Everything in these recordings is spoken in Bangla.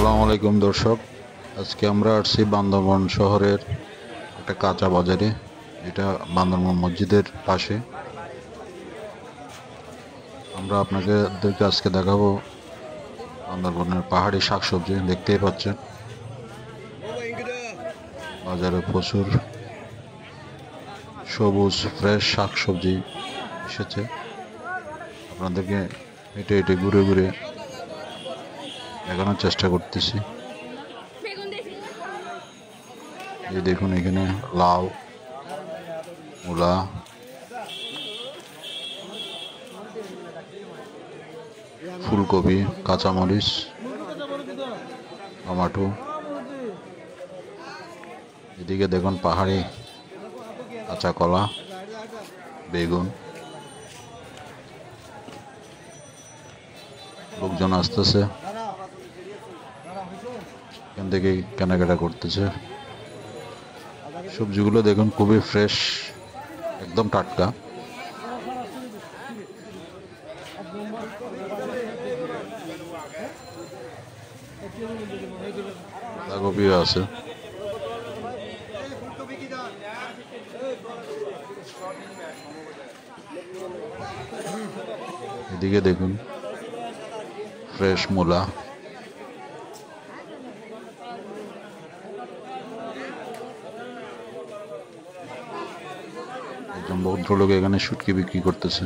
আসসালামু আলাইকুম দর্শক, আজকে আমরা আসছি বান্দরবান শহরের একটা কাঁচা বাজারে, যেটা বান্দরবান মসজিদের পাশে। আমরা আপনাদেরকে আজকে দেখাবো বান্দরবানের পাহাড়ি শাকসবজি। দেখতেই পাচ্ছেন বাজারে প্রচুর সবুজ ফ্রেশ শাকসবজি এসেছে। আপনাদেরকে হেঁটে হেঁটে ঘুরে ঘুরে দেখানোর চেষ্টা করতেছি। এই দেখুন, এখানে লাউ, মূলা, ফুলকপি, কাঁচামরিচ, টমাটো। এদিকে দেখুন পাহাড়ি কাঁচা কলা, বেগুন। লোকজন আসতেছে, এখান থেকে কেনাকাটা করতেছে। সবজিগুলো দেখুন খুবই ফ্রেশ, একদম টাটকা। বাঁধাকপিও আছে। এদিকে দেখুন ফ্রেশ মূলা। একজন ভদ্রলোক এখানে শুটকি বিক্রি করতেছে,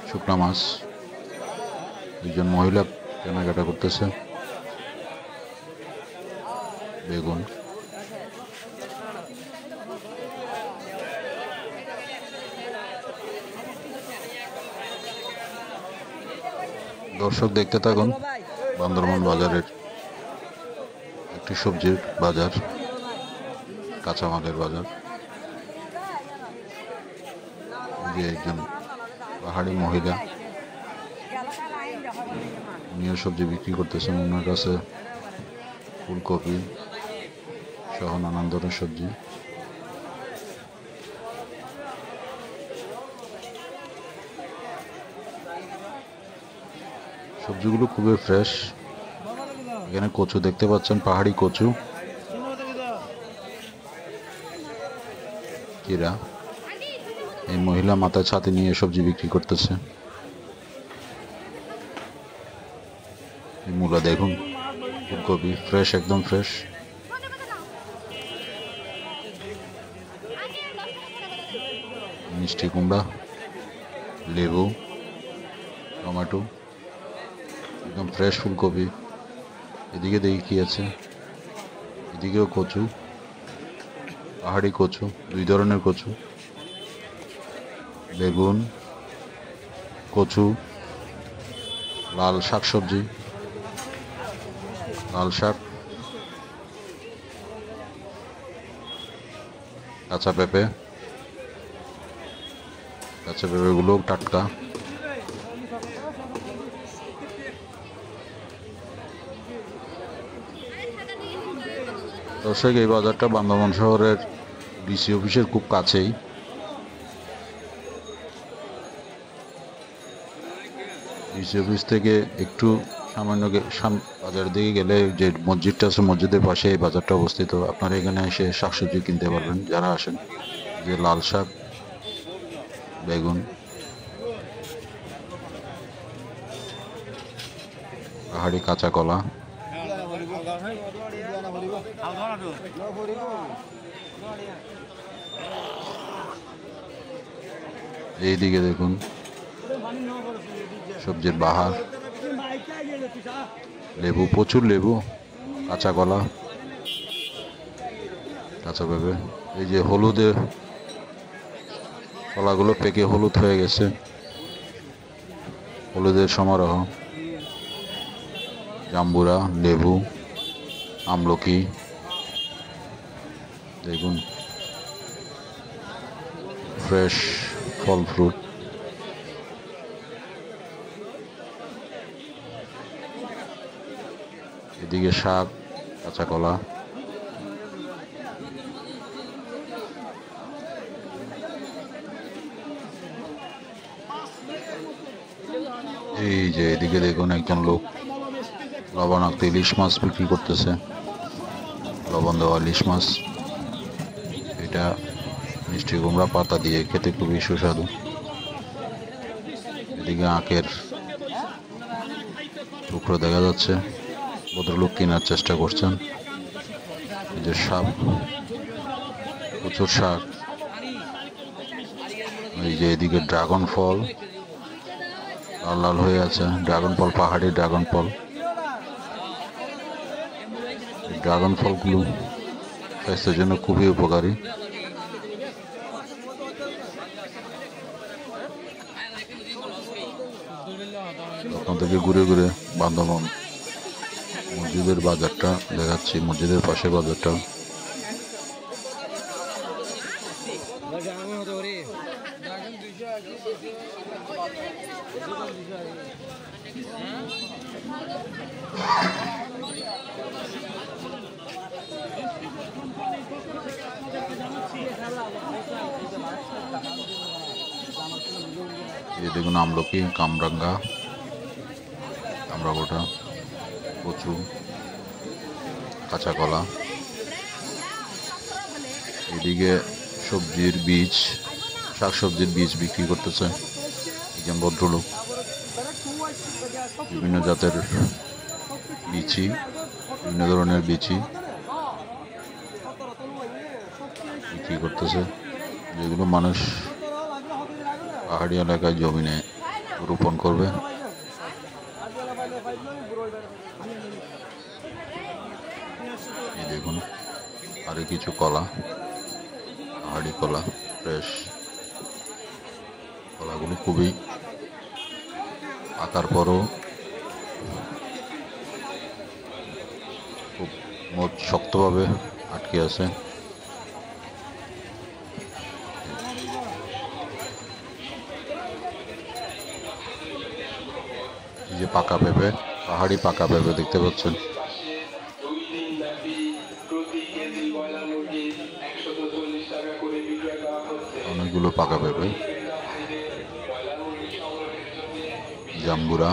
শুকনা মাছ। দুজন মহিলা কেনাকাটা করতেছে। বেগুন, দর্শক দেখতে থাকুন বান্দরবান বাজারের একটি সবজির বাজার, কাঁচামালের বাজার। যে একজন পাহাড়ি মহিলা, উনিও সবজি বিক্রি করতেছেন। ওনার কাছে ফুলকপি সহ নানান ধরনের সবজি। সবজিগুলো খুবই ফ্রেশ। এখানে কচু দেখতে পাচ্ছেন, পাহাড়ি কচু, কিরা। এই মহিলা মাথায় ছাতি নিয়ে সবজি বিক্রি করতেছে। মূলা দেখুন, ফুলকপি ফ্রেশ, একদম ফ্রেশ। মিষ্টি কুমড়া, লেবু, টমেটো, একদম ফ্রেশ ফুলকপি। এদিকে দেখি কি আছে, এদিকেও কচু, পাহাড়ি কচু, দুই ধরনের কচু। বেগুন, কচু, লাল শাকসবজি, লাল শাক, কাঁচা পেঁপে। কাঁচা পেঁপেগুলো টাটকা। দর্শক, এই বাজারটা বান্দরবান শহরের ডিসি অফিসের খুব কাছেই। ডিসি অফিস থেকে একটু সামান্য বাজারের দিকে গেলে যে মসজিদটা আছে, মসজিদের পাশে এই বাজারটা অবস্থিত। আপনারা এখানে এসে শাকসবজি কিনতে পারবেন যারা আসেন। যে লাল শাক, বেগুন, পাহাড়ি কাঁচা কলা। এইদিকে দেখুন সবজির বাহার, লেবু, প্রচুর লেবু, কাঁচা কলা, কাঁচা পেঁপে। এই যে হলুদের কলাগুলো পেকে হলুদ হয়ে গেছে, হলুদের সমারোহ। জাম্বুরা, লেবু, আমলকি দেখুন, ফ্রেশ ফল ফ্রুট। এদিকে শাক, কাঁচা কলা। এই যে এদিকে দেখুন একজন লোক লবণাক্ত ইলিশ মাছ বিক্রি করতেছে, লবণ দেওয়া ইলিশ মাছ। এটা মিষ্টি কুমড়া পাতা দিয়ে খেতে খুবই সুস্বাদু। এদিকে আখের টুকরো দেখা যাচ্ছে, ভদ্রলোক কেনার চেষ্টা করছেন। এই যে শাক, প্রচুর শাক। এই যে এদিকে ড্রাগন ফল লাল লাল হয়ে আছে, ড্রাগন ফল, পাহাড়ি ড্রাগন ফল। ড্রাগন ফলগুলো স্বাস্থ্যের জন্য খুবই উপকারী। ওখান থেকে ঘুরে ঘুরে বান্দরবান মসজিদের বাজারটা দেখাচ্ছি, মসজিদের পাশে বাজারটা। এই দেখুন আমলকি, কামরাঙ্গা, আমরাগোটা, কচু, কাঁচা কলা। এদিকে সবজির বীজ, শাকসবজির বীজ বিক্রি করতেছে একজন ভদ্রলোক। বিভিন্ন জাতের বিচি, বিভিন্ন ধরনের বিচি বিক্রি করতেছে, যেগুলো মানুষ পাহাড়ি এলাকায় জমিনে রোপণ করবে। এই দেখুন আরে কিছু কলা, পাহাড়ি কলা, ফ্রেশ কলাগুলো খুবই আকার পরও খুব শক্তভাবে আটকে আছে। এই যে পাকা পেঁপে, পাহাড়ি পাকা পেঁপে দেখতে পাচ্ছেন। অনেকগুলো পাকা পেঁপে, জাম্বুরা,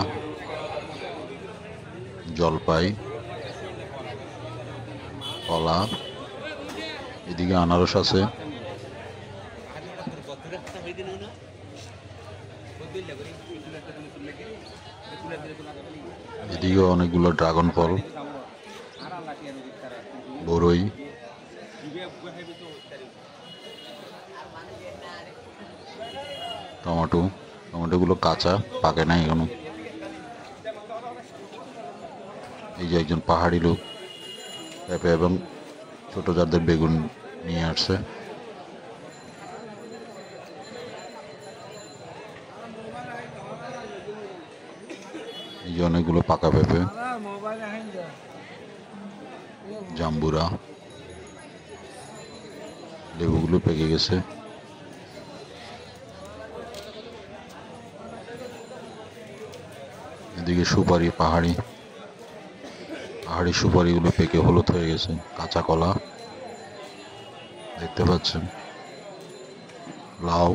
জলপাই, কলা, এদিকে আনারস আছে। এদিকে অনেকগুলো ড্রাগন ফল, বরই, টমেটো, টমেটোগুলো কাঁচা, পাকে নাই এখনো। এই যে একজন পাহাড়ি লোক পেঁপে এবং ছোট জাতের বেগুন নিয়ে আসছে। এই যে অনেকগুলো পাকা পেঁপে, জাম্বুরা, লেবুগুলো পেকে গেছে। এদিকে সুপারি, পাহাড়ি সুপারিগুলো পেকে হলুদ হয়ে গেছে। কাঁচা কলা দেখতে পাচ্ছেন, লাউ,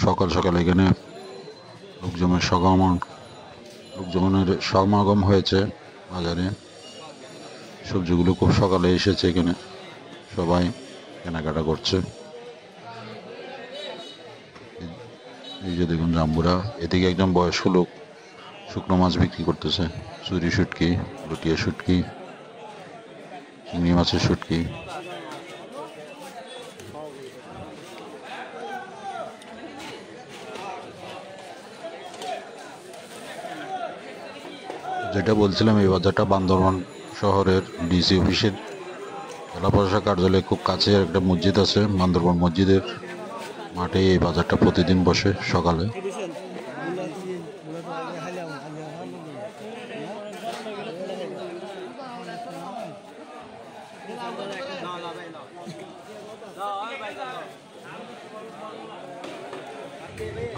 সকাল সকাল এখানে লোকজনের সমাগম হয়েছে বাজারে। সবজিগুলো খুব সকালে এসেছে, এখানে সবাই কেনাকাটা করছে। এই যে দেখুন জাম্বুরা। এদিকে একজন বয়স্ক লোক শুকনো মাছ বিক্রি করতেছে, চুরি শুটকি, লুটিয়া শুটকি, চিংড়ি মাছের শুটকি। যেটা বলছিলাম, এই বাজারটা বান্দরবান শহরের ডিসি অফিসের জেলা প্রশাসক কার্যালয়ে খুব কাছে একটা মসজিদ আছে, বান্দরবান মসজিদের মাঠে এই বাজারটা প্রতিদিন বসে সকালে।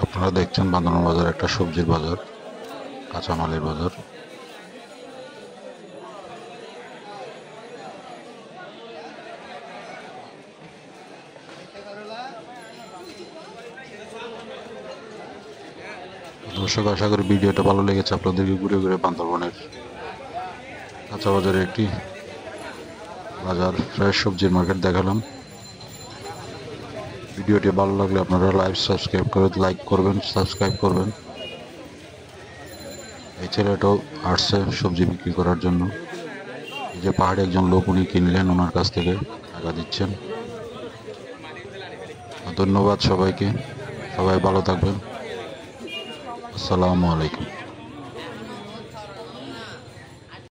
আপনারা দেখছেন বান্দরবান বাজার একটা সবজির বাজার, কাঁচামালের বাজার। দর্শক, আশা করি ভিডিওটা ভালো লেগেছে আপনাদেরকে। ঘুরে ঘুরে বান্দরবনের কাঁচা বাজারে একটি বাজার, ফ্রেশ সবজির মার্কেট দেখালাম। ভিডিওটি ভালো লাগলে আপনারা লাইক করবেন, সাবস্ক্রাইব করবেন। এই ছেলেটাও আসছে সবজি বিক্রি করার জন্য। এই যে পাহাড়ে একজন লোক, উনি কিনলেন, ওনার কাছ থেকে টাকা দিচ্ছেন। ধন্যবাদ সবাইকে, সবাই ভালো থাকবেন। আসসালামু আলাইকুম।